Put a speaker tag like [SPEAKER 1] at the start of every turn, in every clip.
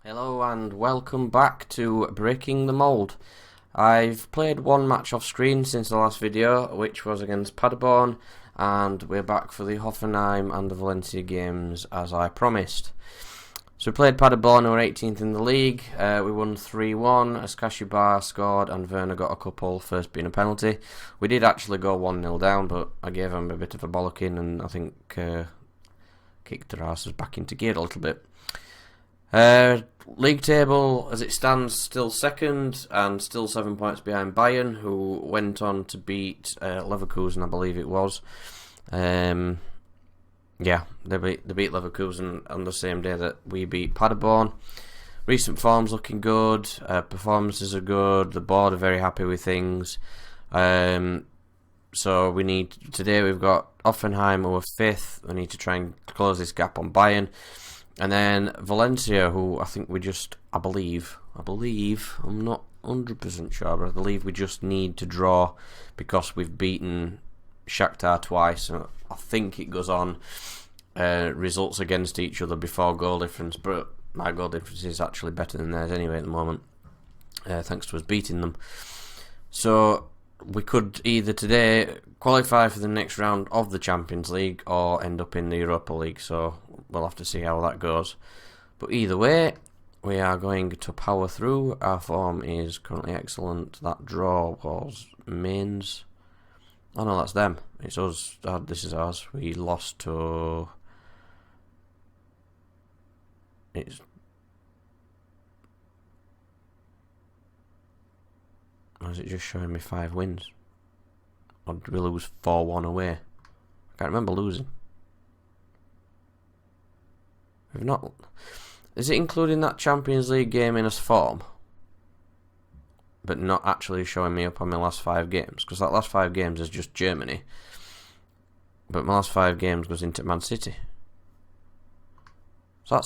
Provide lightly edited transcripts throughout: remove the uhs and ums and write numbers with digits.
[SPEAKER 1] Hello and welcome back to Breaking the Mould. I've played one match off screen since the last video, which was against Paderborn, and we're back for the Hoffenheim and the Valencia games as I promised. So we played Paderborn, who were 18th in the league. We won 3-1 as Kashibar scored and Werner got a couple, first being a penalty. We did actually go 1-0 down, but I gave him a bit of a bollocking and I think kicked their asses back into gear a little bit. League table, as it stands, still second and still 7 points behind Bayern, who went on to beat Leverkusen, I believe it was. They beat Leverkusen on the same day that we beat Paderborn. Recent form's looking good, performances are good, the board are very happy with things. So today we've got Hoffenheim, who are 5th. We need to try and close this gap on Bayern. And then Valencia, who I believe, I'm not 100% sure, but I believe we just need to draw because we've beaten Shakhtar twice. And I think it goes on results against each other before goal difference, but my goal difference is actually better than theirs anyway at the moment, thanks to us beating them. So we could either today qualify for the next round of the Champions League or end up in the Europa League, so we'll have to see how that goes. But either way, we are going to power through. Our form is currently excellent. That draw was Mainz. Oh no, that's them. It's us. This is ours. We lost to... Or is it just showing me 5 wins? Or did we lose 4-1 away? I can't remember losing. We've not... Is it including that Champions League game in as form? But not actually showing me up on my last 5 games? Because that last 5 games is just Germany. But my last 5 games goes into Man City. So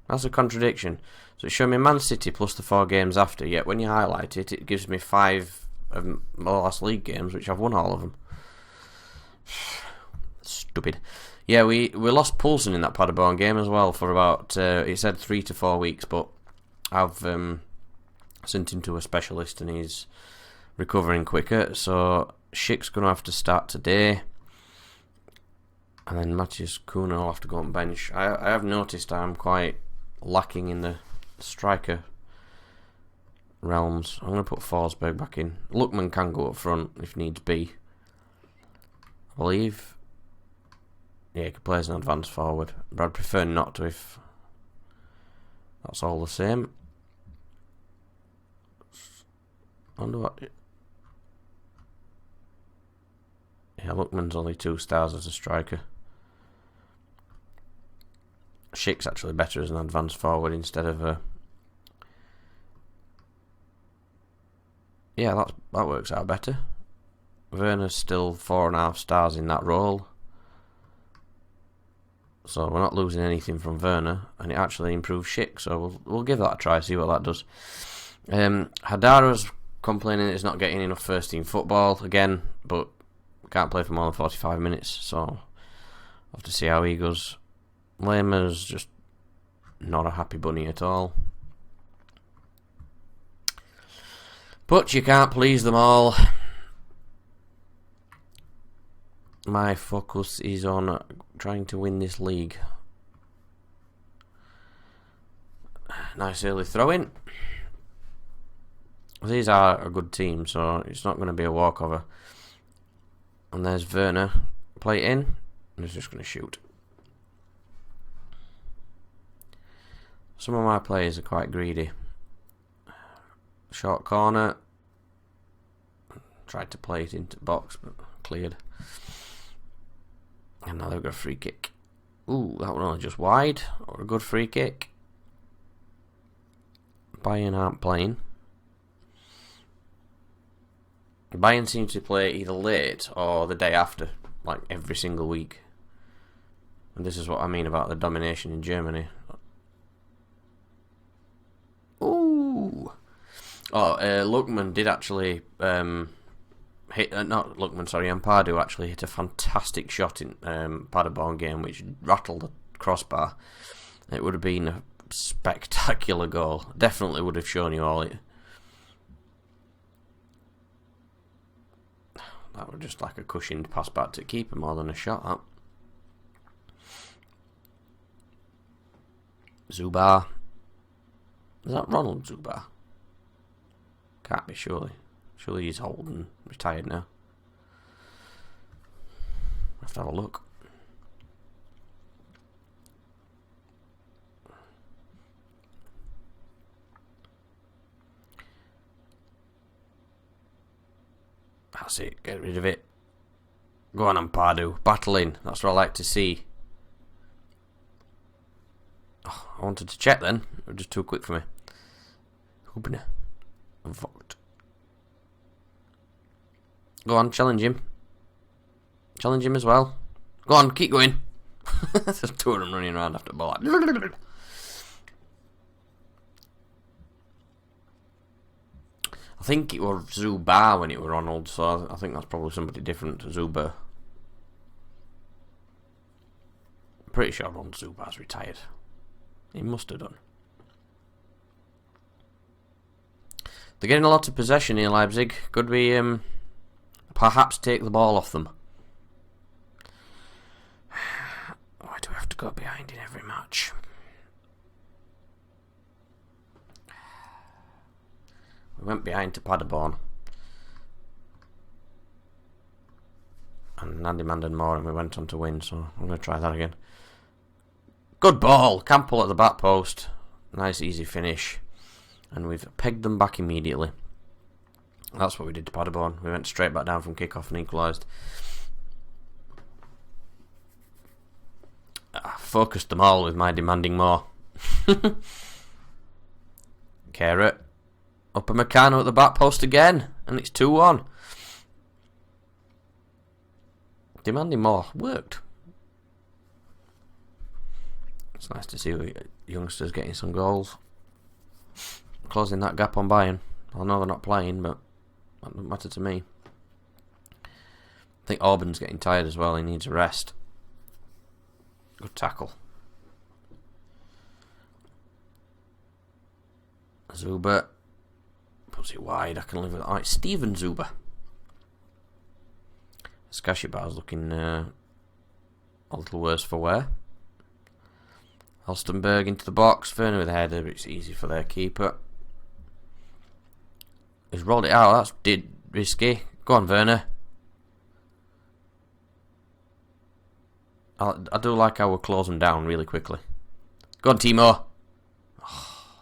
[SPEAKER 1] that's a contradiction. So it's showing me Man City plus the 4 games after, yet when you highlight it, it gives me 5 of my last league games, which I've won all of them. Stupid. Yeah, we lost Poulsen in that Paderborn game as well for about, it said 3 to 4 weeks, but I've sent him to a specialist and he's recovering quicker, so Schick's going to have to start today. And then Matthias Kuna will have to go on bench. I have noticed I'm quite lacking in the striker realms. I'm going to put Forsberg back in. Lookman can go up front if needs be, I believe. Yeah, he could play as an advanced forward, but I'd prefer not to if that's all the same. I wonder what... Yeah, Lookman's only 2 stars as a striker. Schick's actually better as an advanced forward instead of a... Yeah, that works out better. Werner's still 4.5 stars in that role. So we're not losing anything from Werner, and it actually improves Schick, so we'll give that a try, see what that does. Hadara's complaining that he's not getting enough first team football again, but can't play for more than 45 minutes, so I'll have to see how he goes. Lehmer's just not a happy bunny at all. But you can't please them all. My focus is on trying to win this league. Nice early throw-in. These are a good team, so it's not going to be a walkover. And there's Werner. Play it in, and he's just going to shoot. Some of my players are quite greedy. Short corner. Tried to play it into the box, but cleared. And now they've got a free kick. Ooh, that one only just wide. Or a good free kick. Bayern aren't playing. Bayern seems to play either late or the day after, like every single week. And this is what I mean about the domination in Germany. Ooh! Oh, Lookman did actually Ampadu actually hit a fantastic shot in Paderborn game, which rattled the crossbar. It would have been a spectacular goal. Definitely would have shown you all it. That was just like a cushioned pass back to keeper more than a shot, that. Zubar. Is that Ronald Zubar? Can't be, surely. Surely he's old and retired now. Have to have a look. That's it, get rid of it. Go on, Ampadu. Battling. That's what I like to see. Oh, I wanted to check then. It was just too quick for me. Hubner. Vogt. Go on, challenge him. Challenge him as well. Go on, keep going. There's two of them running around after the ball. I think it was Zubar when it was Ronald, so I think that's probably somebody different to Zubar. I'm pretty sure Ronald Zubar's retired. He must have done. They're getting a lot of possession here, Leipzig. Could we perhaps take the ball off them? Why do we have to go behind in every match? We went behind to Paderborn. And Andy demanded more and we went on to win, so I'm going to try that again. Good ball! Campbell at the back post. Nice easy finish. And we've pegged them back immediately. That's what we did to Paderborn. We went straight back down from kick-off and equalised. I focused them all with my demanding more. Carrot. Upamecano at the back post again. And it's 2-1. Demanding more. Worked. It's nice to see youngsters getting some goals. Closing that gap on Bayern. I know they're not playing, but that doesn't matter to me. I think Auburn's getting tired as well. He needs a rest. Good tackle. Zuber puts it wide. I can live with that. Oh, it's Steven Zuber. Skashibar's looking a little worse for wear. Halstenberg into the box. Werner with a header, but it's easy for their keeper. He's rolled it out. That's risky. Go on, Werner. I do like how we're closing down really quickly. Go on, Timo. Oh.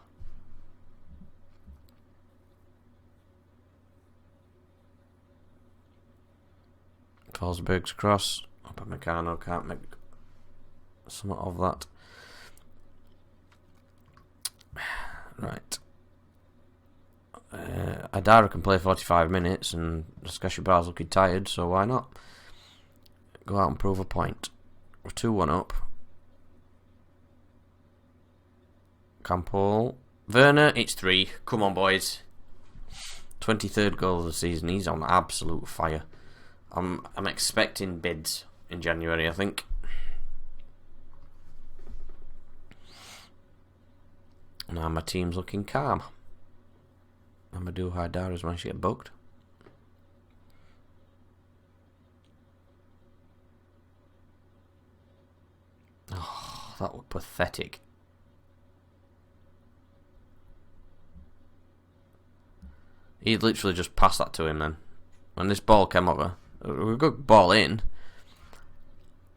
[SPEAKER 1] Forsberg's cross. Upamecano can't make somewhat of that. Right. Adara can play 45 minutes and Skashibar's looking tired, so why not? Go out and prove a point. We're 2-1 up. Campbell. Werner, it's 3. Come on, boys. 23rd goal of the season. He's on absolute fire. I'm expecting bids in January, I think. Now my team's looking calm. Amadou Haidara's managed to get booked. Oh, that was pathetic. He literally just passed that to him then. When this ball came over, a good ball in,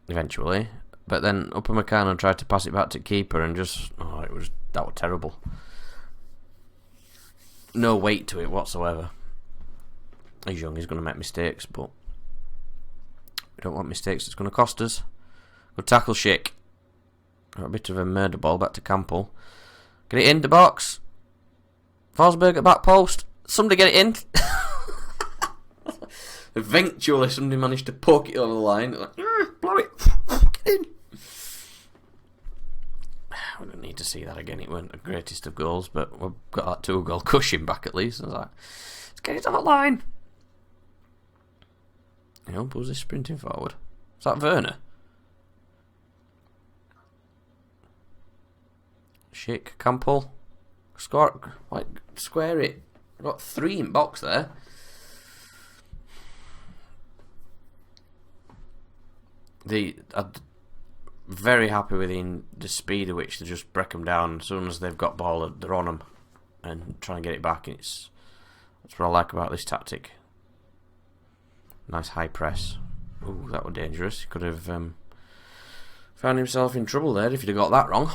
[SPEAKER 1] eventually, but then Upamecano tried to pass it back to keeper and just, that was terrible. No weight to it whatsoever. He's young, he's going to make mistakes, but we don't want mistakes that's going to cost us. Good tackle, Schick. Got a bit of a murder ball back to Campbell. Get it in the box. Forsberg at back post. Somebody get it in. Eventually somebody managed to poke it over the line. Like, blow it. Get in. We don't need to see that again. It weren't the greatest of goals, but we've got that 2-goal cushion back at least. I was like, let's get it on the line. Who's this sprinting forward? Is that Werner? Schick, Campbell. Score, like, square it. I've got 3 in box there. I'm very happy with the speed at which they just break them down. As soon as they've got ball, they're on them and trying to get it back. That's what I like about this tactic. Nice high press. Ooh, that was dangerous. He could have found himself in trouble there if he'd have got that wrong.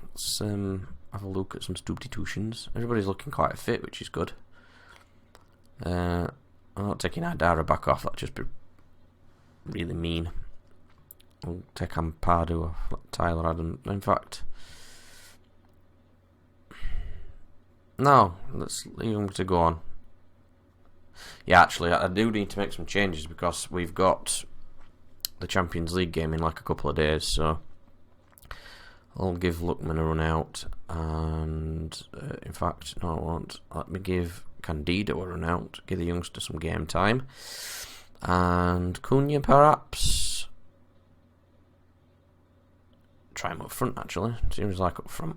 [SPEAKER 1] Let's have a look at some substitutions. Everybody's looking quite fit, which is good. I'm not taking Idara back off. That'd just be really mean. I'll take Ampadu off, like Tyler Adams. In fact, no, let's leave him to go on. Yeah, actually, I do need to make some changes because we've got the Champions League game in like a couple of days, so I'll give Lookman a run out, and in fact, no, I won't. Let me give Candido a run out, give the youngster some game time, and Cunha perhaps. Try him up front, actually. Seems like up front.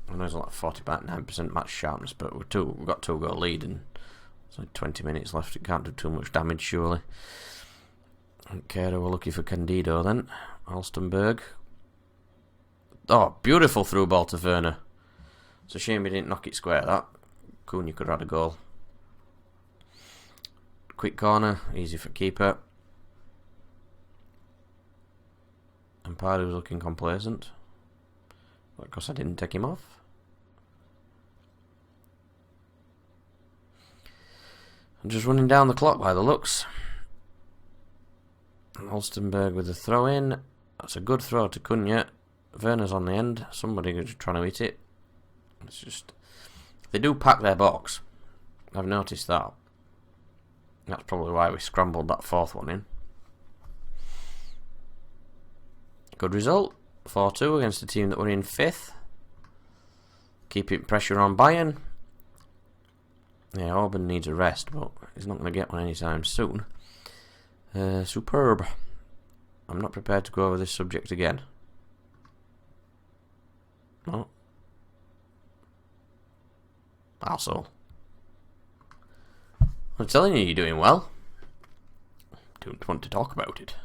[SPEAKER 1] I know he's like 49% match sharpness, but we've got 2-goal lead and there's like 20 minutes left. It can't do too much damage, surely. Okay, we're lucky for Candido then. Alstenberg. Oh, beautiful through ball to Werner. It's a shame he didn't knock it square, that. Cunha could have had a goal. Quick corner, easy for keeper. And Pardew was looking complacent. Because I didn't take him off. I'm just running down the clock by the looks. Alstenberg with the throw in. That's a good throw to Cunha. Werner's on the end. Somebody is trying to hit it. It's just. They do pack their box. I've noticed that. That's probably why we scrambled that 4th one in. Good result. 4-2 against a team that were in 5th. Keeping pressure on Bayern. Yeah, Orban needs a rest, but he's not going to get one anytime soon. Superb. I'm not prepared to go over this subject again. No. Arsehole. I'm telling you, you're doing well. Don't want to talk about it.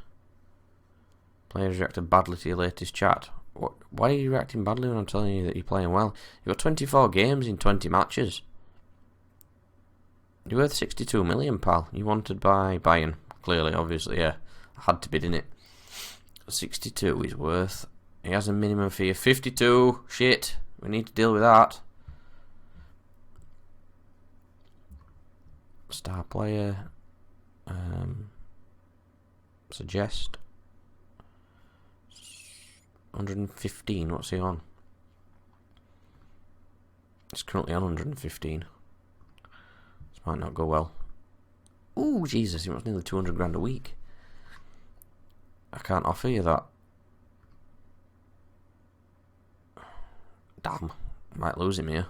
[SPEAKER 1] Players reacted badly to your latest chat. What? Why are you reacting badly when I'm telling you that you're playing well? You've got 24 games in 20 matches. You're worth 62 million, pal. You wanted by Bayern. Clearly, obviously, yeah. I had to bid in it. 62 he's worth. He has a minimum fee of 52. Shit. We need to deal with that. Star player. Suggest. 115, what's he on? He's currently on 115. This might not go well. Ooh, Jesus, he wants nearly 200 grand a week. I can't offer you that. Damn, I might lose him here.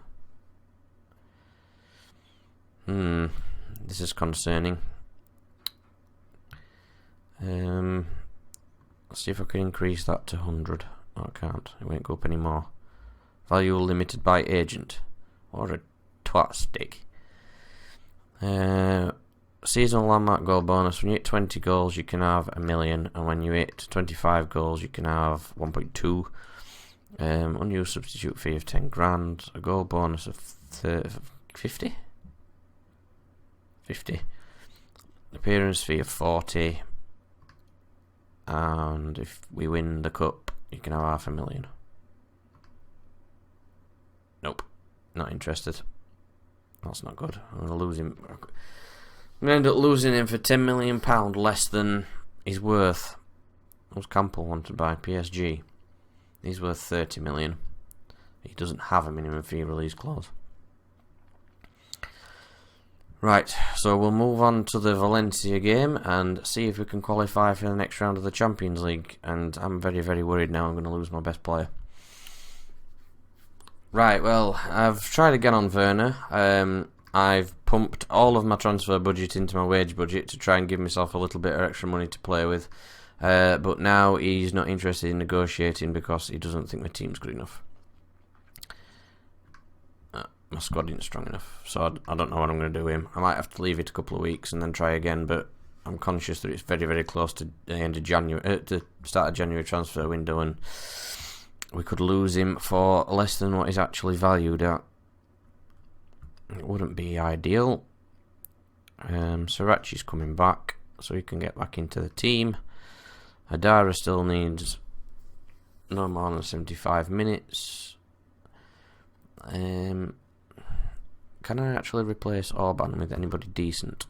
[SPEAKER 1] This is concerning. Let's see if I can increase that to 100. No, I can't. It won't go up anymore. Value limited by agent. What a twat stick. Seasonal landmark goal bonus. When you hit 20 goals, you can have $1 million, and when you hit 25 goals, you can have 1.2. Unused substitute fee of 10 grand. A goal bonus of 50. 50. Appearance fee of 40. And if we win the cup, you can have $500,000. Nope, not interested. That's not good. I'm gonna lose him. I'm gonna end up losing him for £10 million less than he's worth. Was Campbell wanted by PSG? He's worth 30 million. He doesn't have a minimum fee release clause. Right, so we'll move on to the Valencia game and see if we can qualify for the next round of the Champions League. And I'm very, very worried now I'm going to lose my best player. Right, well, I've tried again on Werner. I've pumped all of my transfer budget into my wage budget to try and give myself a little bit of extra money to play with. But now he's not interested in negotiating because he doesn't think the team's good enough. my squad isn't strong enough, so I don't know what I'm going to do with him. I might have to leave it a couple of weeks and then try again, but I'm conscious that it's very, very close to the end of January, the start of January transfer window, and we could lose him for less than what he's actually valued at. It wouldn't be ideal. Srirachi's coming back, so he can get back into the team. Hadara still needs no more than 75 minutes. Can I actually replace Orban with anybody decent?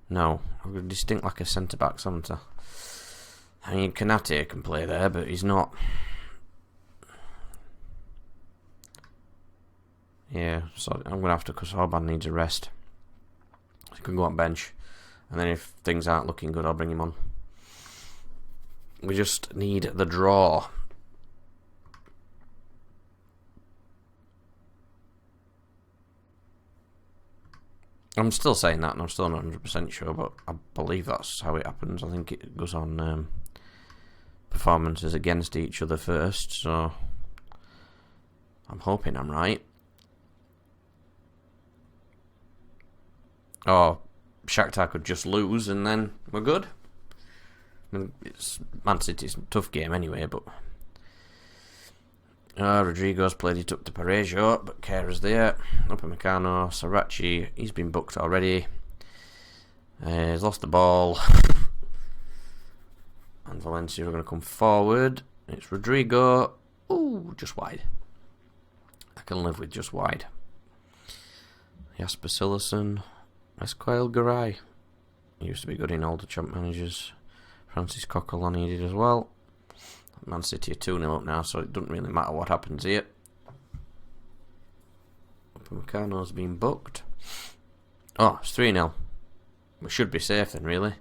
[SPEAKER 1] No, I'm going to distinct like a centre-back, haven't I? I mean, Kanate can play there, but he's not. Yeah, so I'm going to have to, because Orban needs a rest. He can go on bench, and then if things aren't looking good, I'll bring him on. We just need the draw. I'm still saying that, and I'm still not 100% sure, but I believe that's how it happens. I think it goes on performances against each other first, so I'm hoping I'm right. Or Shakhtar could just lose, and then we're good. I mean, it's Man City's a tough game anyway, but Rodrigo's played it up to Parejo, but Kera's there. Upamecano, Srirachi, he's been booked already. He's lost the ball. And Valencia are going to come forward. It's Rodrigo. Ooh, just wide. I can live with just wide. Jasper Cillessen. Esquile Garay. He used to be good in all the champ managers. Francis Coquelin needed as well. Man City are 2-0 up now, so it doesn't really matter what happens here. Upamecano's been booked. Oh, it's 3-0. We should be safe then, really.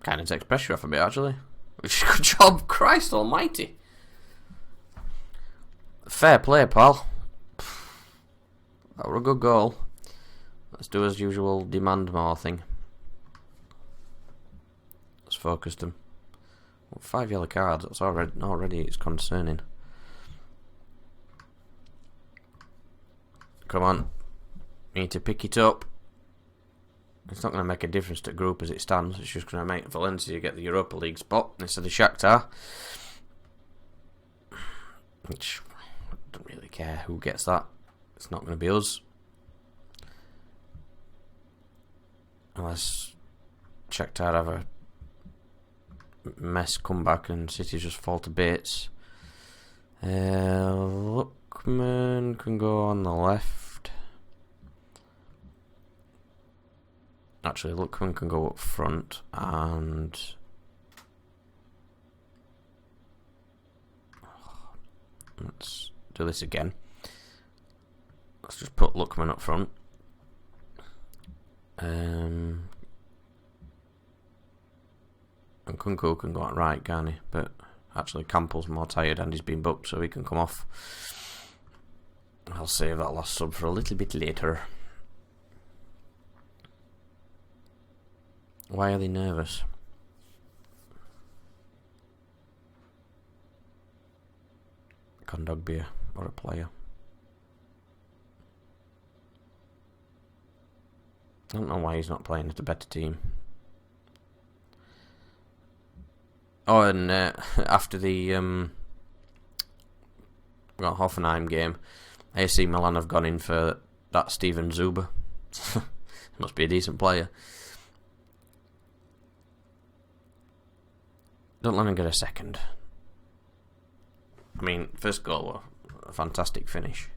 [SPEAKER 1] Kind of takes pressure off a bit, actually. Which is a good job, Christ almighty. Fair play, pal. That were a good goal. Let's do as usual, demand more thing. Let's focus them. 5 yellow cards, that's already it's concerning. Come on. We need to pick it up. It's not going to make a difference to group as it stands. It's just going to make Valencia get the Europa League spot instead of Shakhtar. Which, I don't really care who gets that. It's not going to be us. Unless Shakhtar have a mess comeback and City just fall to bits. Lookman can go on the left. Actually, Lookman can go up front, and let's do this again. Let's just put Lookman up front. And Kunku can go on right, can't he? But actually, Campbell's more tired and he's been booked, so he can come off. I'll save that last sub for a little bit later. Why are they nervous? Kondogbia or a player. I don't know why he's not playing at a better team. Oh, and after the Hoffenheim game, AC Milan have gone in for that Steven Zuber. Must be a decent player. Don't let him get a second. I mean, first goal, a fantastic finish.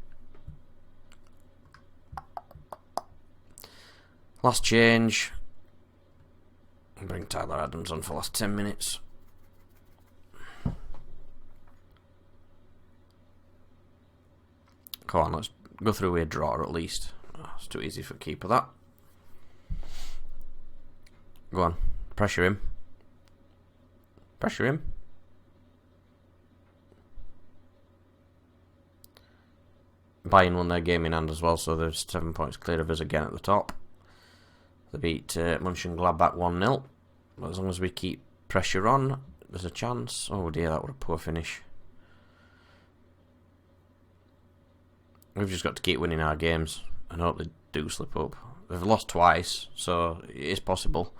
[SPEAKER 1] Last change. Bring Tyler Adams on for the last 10 minutes. Come on, let's go through a draw at least. Oh, it's too easy for keeper, that. Go on, pressure him. Pressure him. . Bayern won their game in hand as well, so they're 7 points clear of us again at the top. They beat Mönchengladbach 1-0. As long as we keep pressure on, there's a chance. Oh dear, that was a poor finish. We've just got to keep winning our games and hope they do slip up. They've lost twice, so it is possible.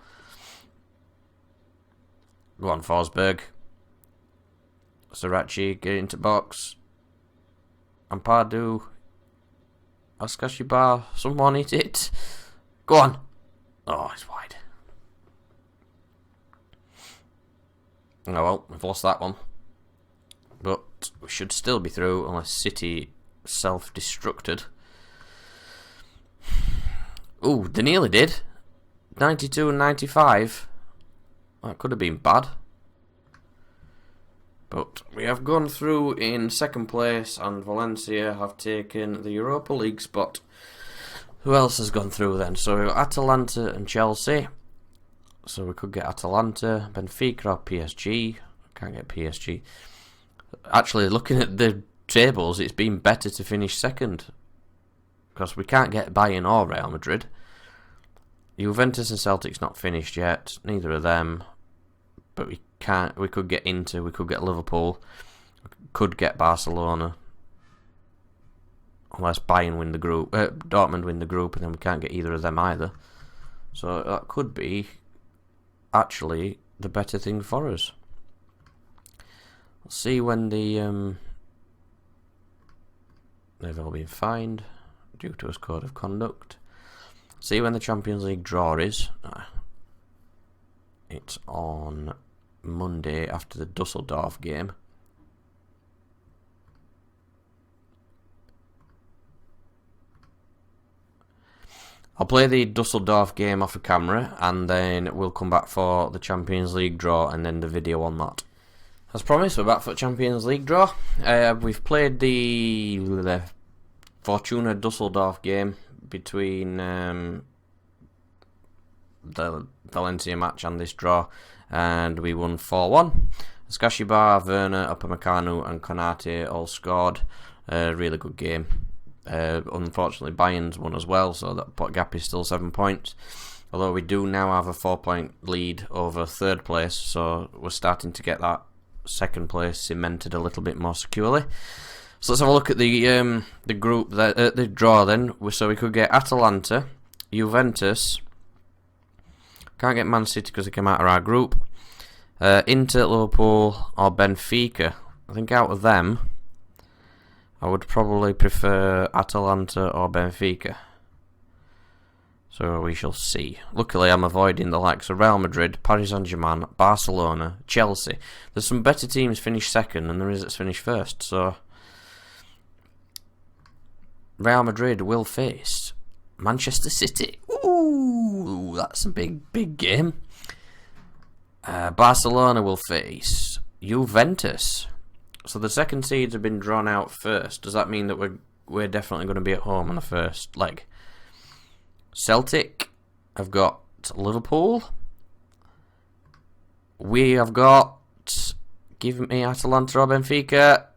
[SPEAKER 1] Go on, Forsberg. Srirachi, get into box. Ampadu. Askashibar, someone hit it. Go on. Oh, it's wide. Oh well, we've lost that one. But we should still be through unless City self-destructed. Ooh, they nearly did. 92 and 95. That could have been bad. But we have gone through in second place, and Valencia have taken the Europa League spot. Who else has gone through then? So Atalanta and Chelsea. So we could get Atalanta, Benfica or PSG. Can't get PSG. Actually, looking at the tables, it's been better to finish second, because we can't get Bayern or Real Madrid. Juventus and Celtic's not finished yet. Neither of them. But we can't. We could get Inter. We could get Liverpool. Could get Barcelona. Unless Bayern win the group, Dortmund win the group, and then we can't get either of them either. So that could be actually the better thing for us. Let's see when the they've all been fined due to a code of conduct. See when the Champions League draw is. It's on Monday after the Dusseldorf game. I'll play the Dusseldorf game off a camera, and then we'll come back for the Champions League draw and then the video on that. As promised, we're back for the Champions League draw. We've played the Fortuna Dusseldorf game between the Valencia match and this draw, and we won 4-1. Skashibar, Werner, Upamecano and Konate all scored. Really good game. Unfortunately, Bayern's won as well, so that gap is still 7 points. Although we do now have a 4-point lead over third place, so we're starting to get that second place cemented a little bit more securely. So let's have a look at the group, the draw then. So we could get Atalanta, Juventus. Can't get Man City because they came out of our group. Inter, Liverpool or Benfica. I think out of them, I would probably prefer Atalanta or Benfica. So we shall see. Luckily, I'm avoiding the likes of Real Madrid, Paris Saint-Germain, Barcelona, Chelsea. There's some better teams finish second than there is that's finished first. So Real Madrid will face Manchester City. Ooh, that's a big game. Barcelona will face Juventus. So the second seeds have been drawn out first. Does that mean that we're definitely going to be at home on the first leg? Celtic have got Liverpool. We have got, give me Atalanta or Benfica.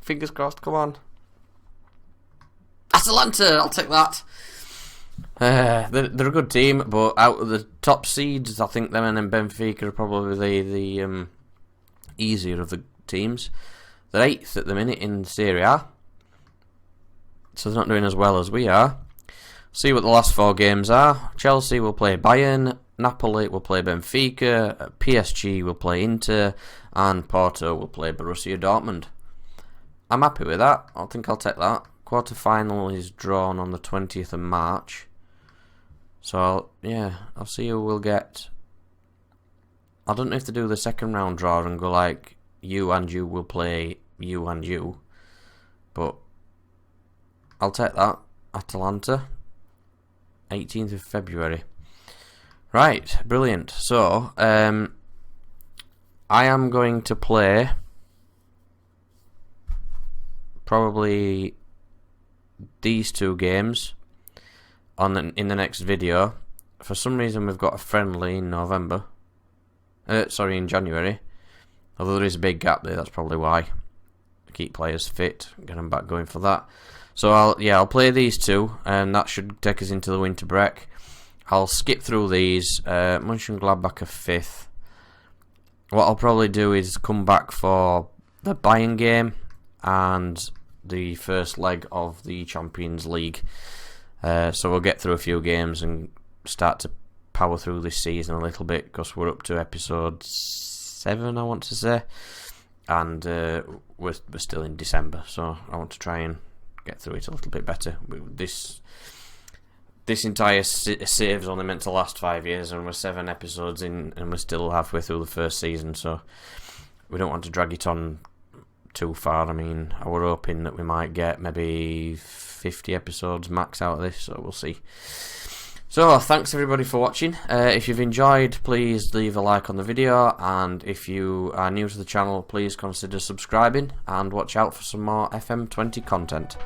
[SPEAKER 1] Fingers crossed, come on. Atalanta, I'll take that. They're a good team, but out of the top seeds, I think them and Benfica are probably the easier of the teams. They're 8th at the minute in Serie A, so they're not doing as well as we are. See what the last 4 games are. Chelsea will play Bayern, Napoli will play Benfica, PSG will play Inter, and Porto will play Borussia Dortmund. I'm happy with that. I think I'll take that. Quarter-final is drawn on the 20th of March. So, I'll see who we'll get. I don't know if they do the second round draw and go like, you and you will play you and you. But I'll take that. Atalanta. 18th of February. Right, brilliant. So, I am going to play probably these 2 games in the next video. For some reason we've got a friendly in November. In January. Although there is a big gap there, that's probably why. Keep players fit, get them back going for that. So I'll play these two, and that should take us into the winter break. I'll skip through these. Mönchengladbach are 5th. What I'll probably do is come back for the Bayern game and the first leg of the Champions League. So we'll get through a few games and start to power through this season a little bit, because we're up to episode 7, I want to say, and we're still in December, so I want to try and get through it a little bit better. This entire save's only meant to last 5 years, and we're 7 episodes in, and we're still halfway through the first season, so we don't want to drag it on too far. I mean, I were hoping that we might get maybe 50 episodes max out of this, so we'll see. So, thanks everybody for watching. If you've enjoyed, please leave a like on the video, and if you are new to the channel, please consider subscribing, and watch out for some more FM20 content.